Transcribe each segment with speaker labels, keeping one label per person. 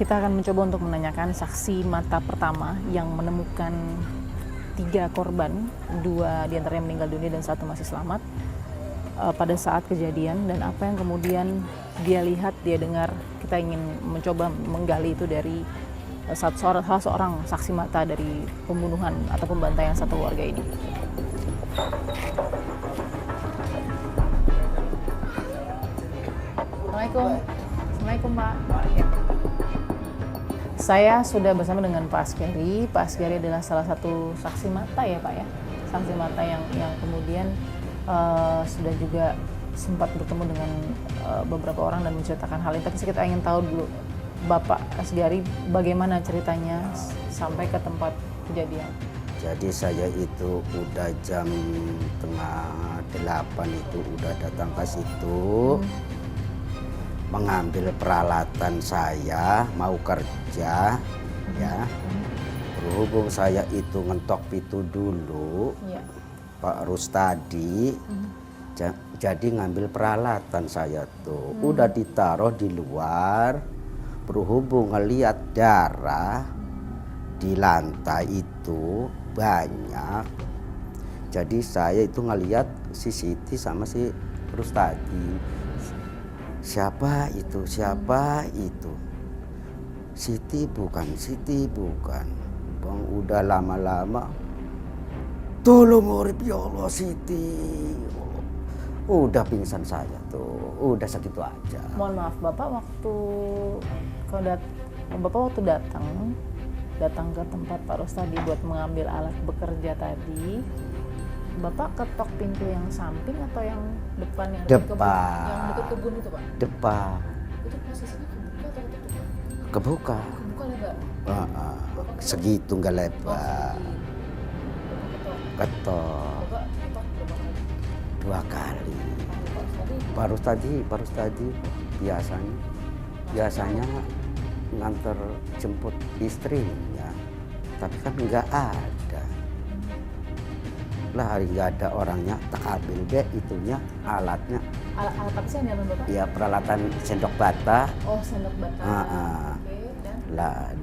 Speaker 1: Kita akan mencoba untuk menanyakan saksi mata pertama yang menemukan 3 korban, 2 diantaranya meninggal dunia dan 1 masih selamat pada saat kejadian, dan apa yang kemudian dia lihat, dia dengar. Kita ingin mencoba menggali itu dari salah seorang saksi mata dari pembunuhan atau pembantaian satu keluarga ini. Assalamualaikum Pak. Saya sudah bersama dengan Pak Asgari. Pak Asgari adalah salah satu saksi mata ya Pak ya, saksi mata yang kemudian sudah juga sempat bertemu dengan beberapa orang dan menceritakan hal ini. Tapi kita ingin tahu dulu Bapak Asgari, bagaimana ceritanya sampai ke tempat kejadian.
Speaker 2: Jadi saya itu udah jam tengah 8 itu udah datang ke situ. Mengambil peralatan saya mau kerja ya. Berhubung saya itu ngetok pintu dulu Pak Rustadi, jadi ngambil peralatan saya tuh udah ditaruh di luar. Berhubung ngelihat darah di lantai itu banyak, jadi saya itu ngelihat si Siti sama si Rustadi. Siapa itu? Siapa itu? Siti bukan, Siti bukan. Bang udah lama-lama. Tolong urip ya Allah Siti. Udah pingsan saya tuh. Udah segitu aja.
Speaker 1: Mohon maaf Bapak, waktu datang ke tempat Pak Rustadi buat mengambil alat bekerja tadi, Bapak ketok pintu yang samping atau yang depan yang dekat kebun itu Pak?
Speaker 2: Depan.
Speaker 1: Itu posisinya kebuka atau ketutup?
Speaker 2: Kebuka.
Speaker 1: Kebuka lebar.
Speaker 2: Segitu nggak lebar. Ketok.
Speaker 1: Bapak ketok berapa kali?
Speaker 2: 2 kali.
Speaker 1: Pak Rustadi?
Speaker 2: Baru tadi biasanya nganter jemput istrinya, tapi kan nggak ada. Lah hari nggak ada orangnya, tak ambil deh itunya alatnya.
Speaker 1: Alat apa sih yang diambil Bapak?
Speaker 2: Ya peralatan sendok bata.
Speaker 1: Oh, sendok bata. Oke,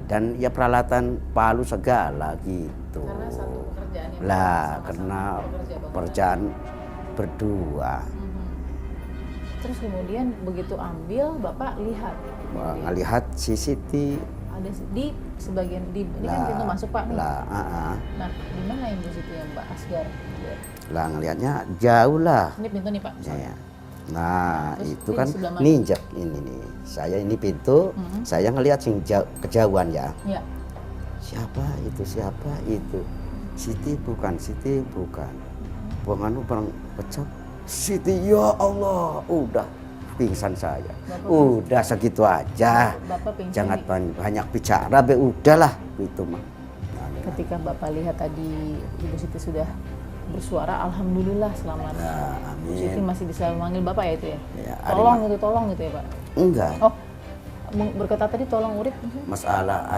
Speaker 2: Dan ya peralatan palu segala gitu.
Speaker 1: Karena satu pekerjaan yang
Speaker 2: Karena pekerjaan berdua.
Speaker 1: Terus kemudian begitu ambil, Bapak lihat.
Speaker 2: Ngelihat si Siti.
Speaker 1: Ada di sebagian ini kan pintu masuk Pak nih. Nah, di mana yang di situ yang Pak Asgar?
Speaker 2: Lah ngelihatnya jauh lah.
Speaker 1: Ini pintu nih Pak.
Speaker 2: Ya. Nah,
Speaker 1: terus
Speaker 2: itu kan
Speaker 1: sebelah mana?
Speaker 2: ninjak ini nih. Saya ini pintu, saya ngelihat sing kejauhan ya.
Speaker 1: Iya.
Speaker 2: Siapa itu? Siapa itu? Siti bukan, Siti bukan. Buang pecah. Siti, ya Allah, udah pingsan saya. Udah segitu aja.
Speaker 1: Bapak pingsan.
Speaker 2: Jangan banyak bicara, udahlah itu mah.
Speaker 1: Ketika Bapak lihat tadi Ibu Siti sudah bersuara, alhamdulillah selamat.
Speaker 2: Amin.
Speaker 1: Ibu Siti masih bisa memanggil Bapak ya itu ya?
Speaker 2: Ya,
Speaker 1: tolong gitu ya Pak?
Speaker 2: Enggak.
Speaker 1: Oh, berkata tadi tolong urip?
Speaker 2: Masalah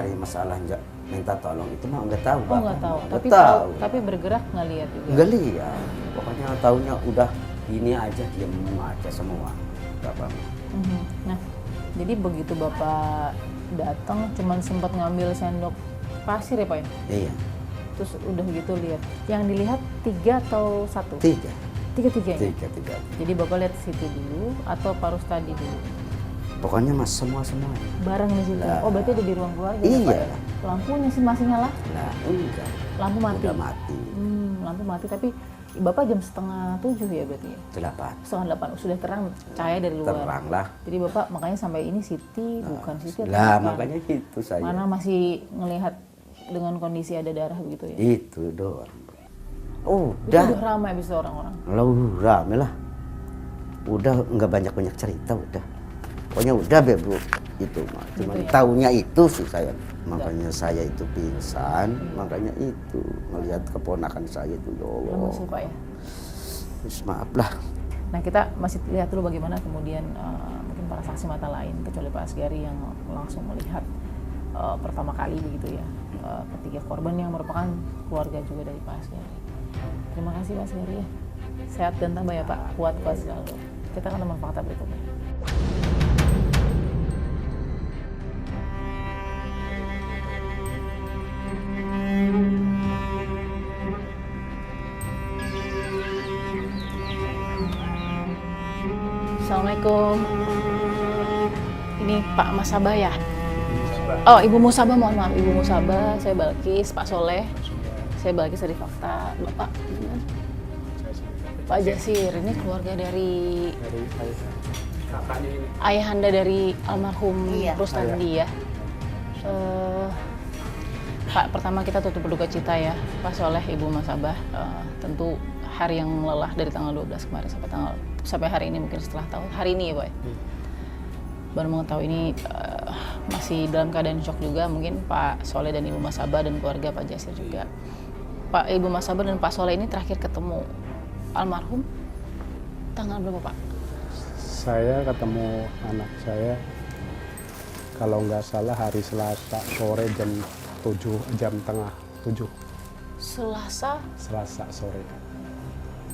Speaker 2: minta tolong itu mah enggak tahu.
Speaker 1: Oh enggak tahu, tapi bergerak nggak lihat juga?
Speaker 2: Enggak lihat, pokoknya taunya udah ini aja, diem aja semua. Bapak.
Speaker 1: Nah, jadi begitu Bapak datang cuman sempat ngambil sendok pasir ya Pak ya?
Speaker 2: Iya.
Speaker 1: Terus udah gitu lihat. Yang dilihat 3 atau 1?
Speaker 2: 3.
Speaker 1: 3-3 ya?
Speaker 2: 3.
Speaker 1: Jadi Bapak lihat Siti dulu atau Pak Rustadi dulu?
Speaker 2: Pokoknya semua.
Speaker 1: Bareng di situ. Oh, berarti ada di ruang keluarga
Speaker 2: iya.
Speaker 1: ya Pak ya? Lampunya sih masih nyala?
Speaker 2: Nah, enggak.
Speaker 1: Lampu mati?
Speaker 2: Udah mati.
Speaker 1: Lampu mati, tapi Bapak jam 6:30 ya berarti ya?
Speaker 2: 8.
Speaker 1: 7:30, sudah terang, cahaya dari luar.
Speaker 2: Terang lah.
Speaker 1: Jadi Bapak makanya sampai ini Siti, bukan Siti.
Speaker 2: Lah, makanya gitu saya.
Speaker 1: Mana masih ngelihat dengan kondisi ada darah begitu ya?
Speaker 2: Itu doang.
Speaker 1: Udah. Itu ramai bisa orang-orang?
Speaker 2: Ramai lah. Udah nggak banyak cerita udah. Pokoknya udah Bu, itu mah. Cuman
Speaker 1: gitu ya?
Speaker 2: taunya itu sih saya. Makanya saya itu pingsan, makanya itu melihat keponakan saya itu ya Allah.
Speaker 1: Lemes Pak ya?
Speaker 2: Maaf lah.
Speaker 1: Nah, kita masih lihat dulu bagaimana kemudian mungkin para saksi mata lain kecuali Pak Asgari yang langsung melihat pertama kali begitu ya, ketiga korban yang merupakan keluarga juga dari Pak Asgari. Terima kasih Pak Asgari ya. Sehat dan tambah ya Pak, kuat selalu. Kita akan teman fakta berikutnya. Assalamualaikum. Ini Pak Masabah ya? Oh, Ibu Musabah, mohon maaf. Ibu Musabah, saya Balkis, Pak Soleh. Saya Balkis dari Fakta. Bapak, gimana? Pak Jasir, ini keluarga dari ayahanda dari almarhum Rustandi ya. Pak, pertama kita tutup berduka cita ya, Pak Soleh, Ibu Masabah. Tentu hari yang lelah dari tanggal 12 kemarin sampai hari ini, mungkin setelah tahun hari ini ya Pak. Baru mengetahui ini masih dalam keadaan shock juga, mungkin Pak Soleh dan Ibu Masabah dan keluarga Pak Jasir juga. Pak, Ibu Masabah dan Pak Soleh ini terakhir ketemu almarhum tanggal berapa Pak?
Speaker 3: Saya ketemu anak saya kalau nggak salah hari Selasa sore jam tengah 7. Selasa sore.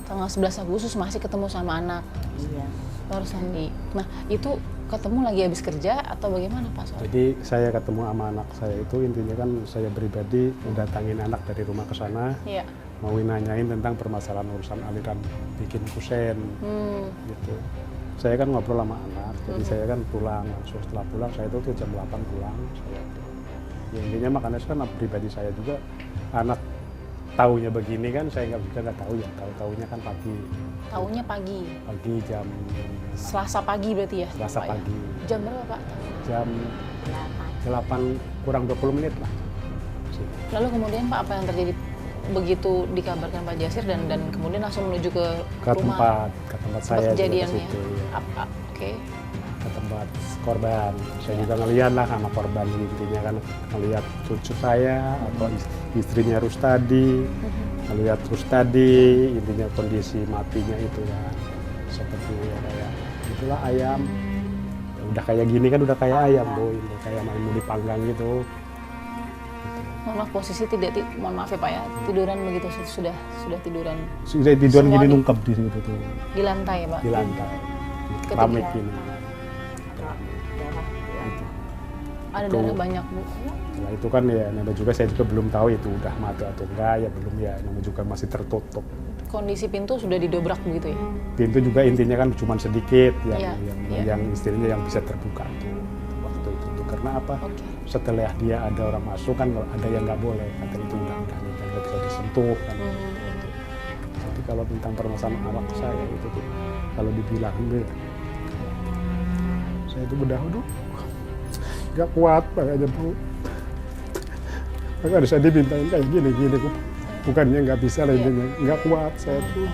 Speaker 1: Tanggal 11 Agustus masih ketemu sama anak.
Speaker 4: Iya.
Speaker 1: Pak Rustandi. Nah, itu ketemu lagi habis kerja atau bagaimana Pak Soleh?
Speaker 3: Jadi saya ketemu sama anak saya itu intinya kan saya pribadi mendatangin anak dari rumah ke sana.
Speaker 1: Iya.
Speaker 3: Mau nanyain tentang permasalahan urusan aliran bikin kusen gitu. Saya kan ngobrol sama anak, jadi saya kan pulang langsung. Setelah pulang saya itu jam 8 pulang. Ya, intinya makanya kan pribadi saya juga anak taunya begini kan saya nggak tahu ya, tahunya kan pagi.
Speaker 1: Tahunya pagi.
Speaker 3: Pagi jam
Speaker 1: Selasa pagi berarti ya?
Speaker 3: Selasa
Speaker 1: Pak, ya?
Speaker 3: pagi.
Speaker 1: Jam berapa Pak?
Speaker 3: Jam 8 kurang 20 menit lah.
Speaker 1: Lalu kemudian Pak, apa yang terjadi begitu dikabarkan Pak Jasir dan kemudian langsung menuju ke rumah
Speaker 3: ke tempat saya juga ke
Speaker 1: kejadiannya?
Speaker 3: situ, ya.
Speaker 1: Apa? Oke.
Speaker 3: Ke tempat korban. Saya juga ngeliat lah sama korban, intinya kan ngeliat cucu saya atau istrinya Rustadi, ngeliat Rustadi, intinya kondisi matinya itu ya seperti kayak itulah ayam. Udah kayak gini kan udah kayak ayam Bu, ini kayak mau dipanggang gitu.
Speaker 1: Mohon maaf, posisi mohon maaf ya Pak ya, tiduran begitu sudah tiduran
Speaker 3: Sudah tiduran
Speaker 1: Semua
Speaker 3: gini
Speaker 1: di-
Speaker 3: nungkep di situ tuh,
Speaker 1: di lantai ya Pak?
Speaker 3: di lantai.
Speaker 1: Ketika-
Speaker 3: Keramik gini.
Speaker 1: Ada
Speaker 3: Itu.
Speaker 1: darah banyak Bu.
Speaker 3: Nah itu kan ya, nama juga saya juga belum tahu itu udah mati atau enggak ya belum ya, nama juga masih tertutup.
Speaker 1: Kondisi pintu sudah didobrak begitu ya?
Speaker 3: Pintu juga intinya kan cuma sedikit
Speaker 1: Iya, iya.
Speaker 3: yang istilahnya yang bisa terbuka tuh waktu itu tuh. Karena apa?
Speaker 1: Oke.
Speaker 3: Setelah dia ada orang masuk kan ada yang nggak boleh, kata itu udah nggak bisa disentuh kan. Gitu. Jadi kalau tentang permasalahan anak saya itu tuh kalau dibilang enggak, saya itu berdahulu nggak kuat makanya Bu. Makanya saya dimintain kayak gini bukannya nggak bisa lah intinya, nggak kuat saya tuh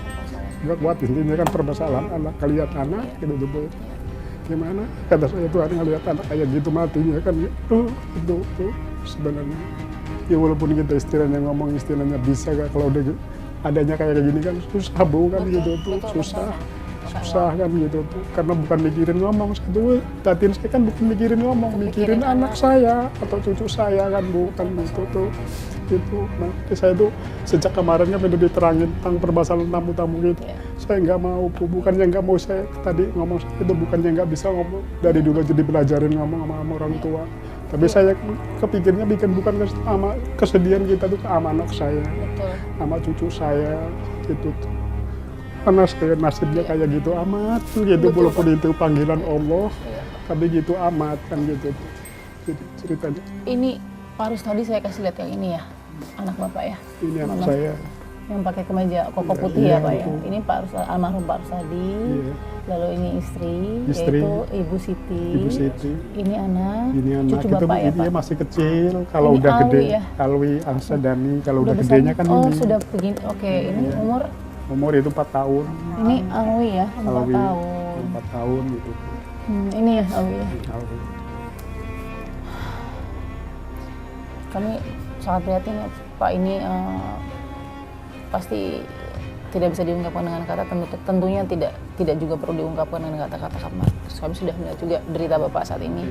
Speaker 3: nggak kuat intinya kan permasalahan anak, kalian anak gitu tuh Bu. Gimana kata saya tuh ngeliat anak kayak gitu matinya kan itu sebenarnya ya walaupun kita istilahnya bisa gak kalau udah adanya kayak gini kan susah Bu kan gitu tuh susah kan gitu tuh karena bukan mikirin ngomong satu batin saya kan bukan mikirin ngomong mikirin anak saya atau cucu saya kan bukan gitu tuh itu nanti saya tuh sejak kemarin kan udah diterangin tentang permasalahan tamu-tamu gitu saya nggak mau Bu, bukannya nggak mau saya tadi ngomong saya itu bukannya nggak bisa ngomong dari dulu jadi belajarin ngomong sama orang tua tapi saya kepikirnya bikin bukan sama kesedihan kita tuh sama anak saya
Speaker 1: Betul.
Speaker 3: sama cucu saya gitu tuh karena saya nasibnya kayak gitu amat tuh gitu walaupun itu panggilan Allah tapi gitu amat kan gitu tuh jadi ceritanya
Speaker 1: Ini Pak Rustadi saya kasih lihat yang ini ya, anak Bapak ya.
Speaker 3: ini anak
Speaker 1: Mana?
Speaker 3: saya
Speaker 1: Yang pakai kemeja koko putih
Speaker 3: Iya,
Speaker 1: ya Pak ya.
Speaker 3: betul.
Speaker 1: Ini almarhum Pak Rustadi.
Speaker 3: Iya.
Speaker 1: Lalu ini istri,
Speaker 3: Istri.
Speaker 1: yaitu Ibu Siti.
Speaker 3: Ibu Siti
Speaker 1: Ini anak,
Speaker 3: ini anak
Speaker 1: cucu
Speaker 3: itu
Speaker 1: Bapak ya
Speaker 3: dia
Speaker 1: Pak.
Speaker 3: masih kecil kalau
Speaker 1: Ini
Speaker 3: udah
Speaker 1: Alwi
Speaker 3: gede
Speaker 1: ya?
Speaker 3: Alwi Ansa Dani kalau udah
Speaker 1: besar
Speaker 3: gedenya
Speaker 1: nih?
Speaker 3: kan
Speaker 1: Oh
Speaker 3: ini
Speaker 1: sudah begini, oke. Ini
Speaker 3: umur itu 4 tahun
Speaker 1: ini Alwi ya, 4
Speaker 3: Alwi
Speaker 1: tahun.
Speaker 3: 4 tahun gitu
Speaker 1: Ini ya Alwi ya.
Speaker 3: Alwi.
Speaker 1: Kami sangat prihatin ya Pak, ini pasti tidak bisa diungkapkan dengan kata, tentunya tidak juga perlu diungkapkan dengan kata-kata karena kami sudah melihat juga derita Bapak saat ini.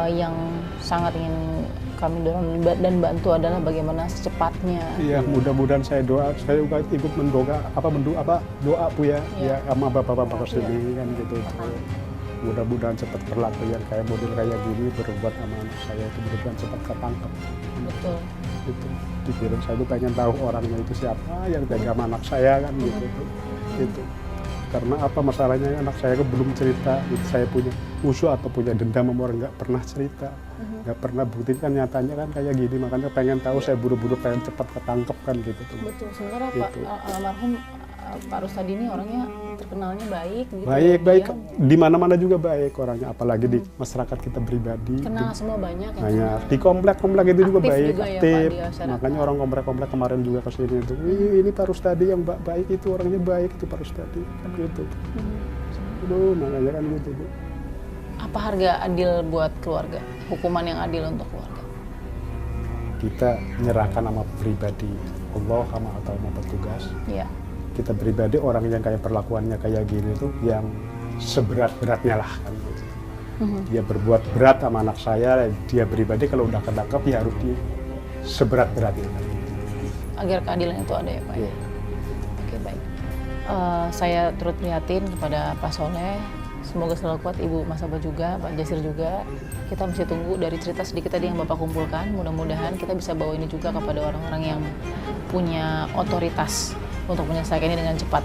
Speaker 1: Yang sangat ingin kami dorong dan bantu adalah bagaimana secepatnya.
Speaker 3: Iya, mudah-mudahan saya juga ikut doa Bu ya,
Speaker 1: Iya.
Speaker 3: ya sama bapak-bapak sini kan gitu. Mudah-mudahan cepat berlaku yang kayak model kayak gini berbuat sama anak saya itu mudah-mudahan cepat ketangkep.
Speaker 1: Betul.
Speaker 3: Itu pikiran saya tuh pengen tahu orangnya itu siapa yang tega sama anak saya kan gitu. Itu karena apa masalahnya anak saya belum cerita gitu. Saya punya musuh atau punya dendam sama orang nggak pernah cerita, nggak pernah buktikan, nyatanya kan kayak gini, makanya pengen tahu, saya buru-buru pengen cepat ketangkep kan gitu tuh.
Speaker 1: Betul, sebenarnya Pak
Speaker 3: Gitu.
Speaker 1: almarhum Pak Rustadi ini orangnya terkenalnya baik gitu.
Speaker 3: Baik
Speaker 1: Dia
Speaker 3: di mana-mana juga baik orangnya, apalagi di masyarakat kita pribadi.
Speaker 1: kenal semua banyak yang
Speaker 3: Banyak
Speaker 1: kenal.
Speaker 3: di komplek-komplek itu juga
Speaker 1: Aktif
Speaker 3: baik,
Speaker 1: juga ya, Pak,
Speaker 3: aktif.
Speaker 1: di masyarakat.
Speaker 3: Makanya orang komplek-komplek kemarin juga ke sini itu, ini Pak Rustadi yang baik itu, orangnya baik itu Pak Rustadi kan gitu. Aduh, makanya kan gitu Bu.
Speaker 1: Apa harga adil buat keluarga? Hukuman yang adil untuk keluarga?
Speaker 3: Kita menyerahkan nama pribadi Allah atau sama petugas.
Speaker 1: Iya.
Speaker 3: Kita pribadi orang yang kayak perlakuannya kayak gini tuh yang seberat-beratnya lah kan gitu. Dia berbuat berat sama anak saya, dia pribadi kalau udah ketangkap ya harus di seberat-beratnya kan.
Speaker 1: Agar keadilan itu ada ya Pak ya?
Speaker 3: Iya.
Speaker 1: Oke, baik. Saya turut prihatin kepada Pak Soleh. Semoga selalu kuat, Ibu Mas Abah juga, Pak Jasir juga. Kita masih tunggu dari cerita sedikit tadi yang Bapak kumpulkan. Mudah-mudahan kita bisa bawa ini juga kepada orang-orang yang punya otoritas untuk menyelesaikan ini dengan cepat.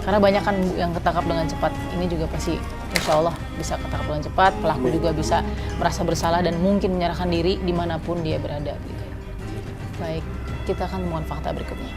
Speaker 1: Karena banyak kan Bu yang ketangkap dengan cepat. Ini juga pasti insya Allah bisa ketangkap dengan cepat. Pelaku juga bisa merasa bersalah dan mungkin menyerahkan diri dimanapun dia berada. Gitu. Baik, kita akan temukan fakta berikutnya.